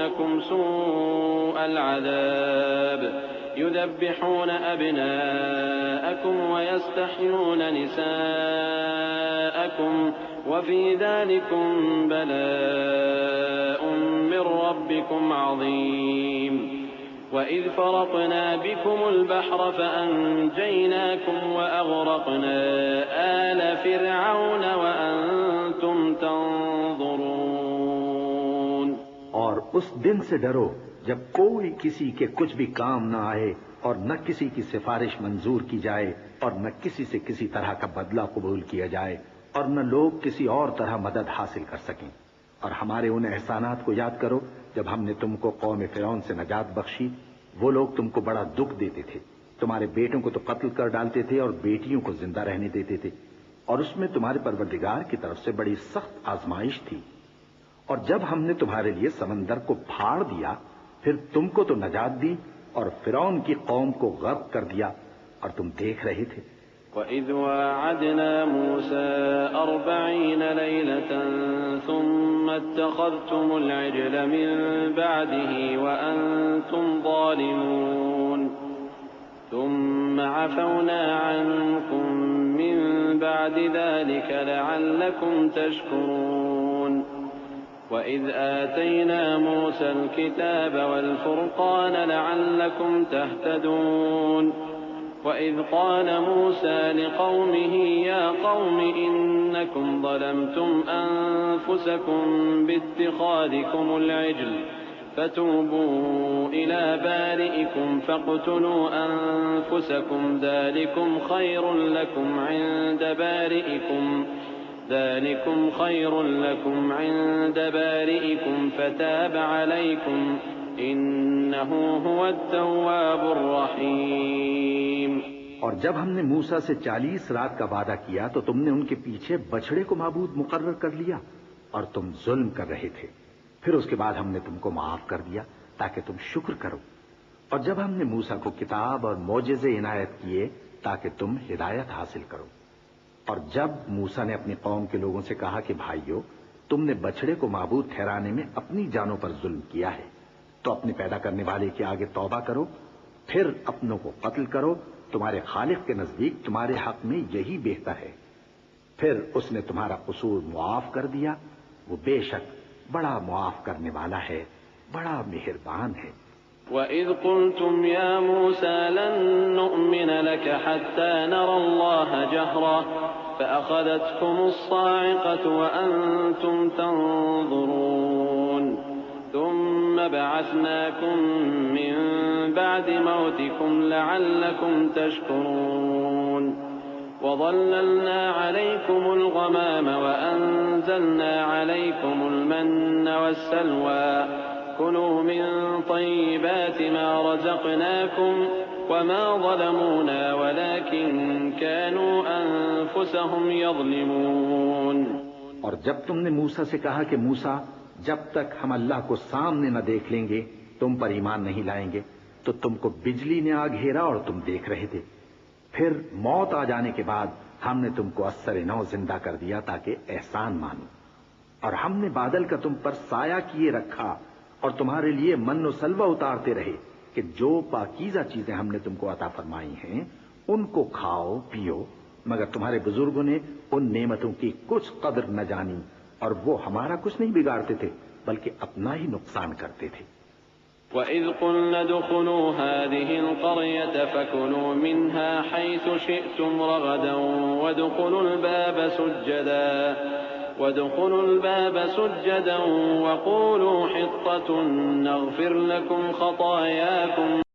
يسومونكم سوء العذاب يذبحون أبناءكم ويستحيون نساءكم وفي ذلكم بلاء من ربكم عظيم وإذ فرقنا بكم البحر فأنجيناكم وأغرقنا آل فرعون وأنتم تنظرون۔ اور اس دن سے ڈرو جب کوئی کسی کے کچھ بھی کام نہ آئے اور نہ کسی کی سفارش منظور کی جائے اور نہ کسی سے کسی طرح کا بدلہ قبول کیا جائے اور نہ لوگ کسی اور طرح مدد حاصل کر سکیں۔ اور ہمارے ان احسانات کو یاد کرو جب ہم نے تم کو قوم فرعون سے نجات بخشی۔ وہ لوگ تم کو بڑا دکھ دیتے تھے، تمہارے بیٹوں کو تو قتل کر ڈالتے تھے اور بیٹیوں کو زندہ رہنے دیتے تھے، اور اس میں تمہارے پروردگار کی طرف سے بڑی سخت آزمائش تھی۔ اور جب ہم نے تمہارے لیے سمندر کو پھاڑ دیا پھر تم کو تو نجات دی اور فرعون کی قوم کو غرق کر دیا اور تم دیکھ رہے تھے۔ وَإِذْ وَاعَدْنَا مُوسَىٰ 40 لَيْلَةً ثُمَّ اتَّخَذْتُمُ الْعِجْلَ مِن بَعْدِهِ وَأَنتُمْ ظَالِمُونَ ثُمَّ عَفَوْنَا عَنكُم مِّن بَعْدِ ذَلِكَ لَعَلَّكُمْ تَشْكُرُونَ وَإِذْ آتَيْنَا مُوسَى الْكِتَابَ وَالْفُرْقَانَ لَعَلَّكُمْ تَهْتَدُونَ وَإِذْ قَالَ مُوسَى لِقَوْمِهِ يَا قَوْمِ إِنَّكُمْ ظَلَمْتُمْ أَنفُسَكُمْ بِاتِّخَاذِكُمُ الْعِجْلَ فَتُوبُوا إِلَى بَارِئِكُمْ فَاقْتُلُوا أَنفُسَكُمْ ذَلِكُمْ خَيْرٌ لَكُمْ عِندَ بَارِئِكُمْ فَتَابَ عَلَيْكُمْ إِنَّهُ هُوَ التَّوَّابُ الرَّحِيمُ۔ اور جب ہم نے موسیٰ سے 40 رات کا وعدہ کیا تو تم نے ان کے پیچھے بچڑے کو معبود مقرر کر لیا اور تم ظلم کر رہے تھے۔ پھر اس کے بعد ہم نے تم کو معاف کر دیا تاکہ تم شکر کرو۔ اور جب ہم نے موسیٰ کو کتاب اور معجزے عنایت کیے تاکہ تم ہدایت حاصل کرو۔ اور جب موسیٰ نے اپنی قوم کے لوگوں سے کہا کہ بھائیو، تم نے بچڑے کو معبود ٹھہرانے میں اپنی جانوں پر ظلم کیا ہے، تو اپنے پیدا کرنے والے کے آگے توبہ کرو، پھر اپنوں کو قتل کرو، تمہارے خالق کے نزدیک تمہارے حق میں یہی بہتر ہے۔ پھر اس نے تمہارا قصور معاف کر دیا، وہ بے شک بڑا معاف کرنے والا ہے، بڑا مہربان ہے۔ وَإِذْ قُلْتُمْ يَا مُوسَىٰ لَن نُّؤْمِنَ لَكَ حَتَّىٰ نَرَى اللَّهَ جَهْرَةً فَأَخَذَتْكُمُ الصَّاعِقَةُ وَأَنتُمْ تَنظُرُونَ ثُمَّ بَعَثْنَاكُم مِّن بَعْدِ مَوْتِكُمْ لَعَلَّكُمْ تَشْكُرُونَ وَظَلَّلْنَا عَلَيْكُمُ الْغَمَامَ وَأَنزَلْنَا عَلَيْكُمُ الْمَنَّ وَالسَّلْوَىٰ كُلُوا مِن طَيِّبَاتِ مَا رَزَقْنَاكُمْ وَمَا ظَلَمُونَا وَلَٰكِن كَانُوا أَنفُسَهُمْ يَظْلِمُونَ۔ اور جب تم نے موسیٰ سے کہا کہ موسیٰ، جب تک ہم اللہ کو سامنے نہ دیکھ لیں گے تم پر ایمان نہیں لائیں گے، تو تم کو بجلی نے آ گھیرا اور تم دیکھ رہے تھے۔ پھر موت آ جانے کے بعد ہم نے تم کو اثر نو زندہ کر دیا تاکہ احسان مانو۔ اور ہم نے بادل کا تم پر سایہ کیے رکھا اور تمہارے لیے من و سلوہ اتارتے رہے کہ جو پاکیزہ چیزیں ہم نے تم کو عطا فرمائی ہیں ان کو کھاؤ پیو، مگر تمہارے بزرگوں نے ان نعمتوں کی کچھ قدر نہ جانی اور وہ ہمارا کچھ نہیں بگاڑتے تھے بلکہ اپنا ہی نقصان کرتے تھے۔ وَإِذْ قُلْنَا ادْخُلُوا هَٰذِهِ الْقَرْيَةَ فَكُلُوا مِنْهَا حَيْثُ شِئْتُمْ رَغَدًا وَادْخُلُوا الْبَابَ سُجَّدًا وَقُولُوا حِطَّةٌ نَّغْفِرْ لَكُمْ خَطَايَاكُمْ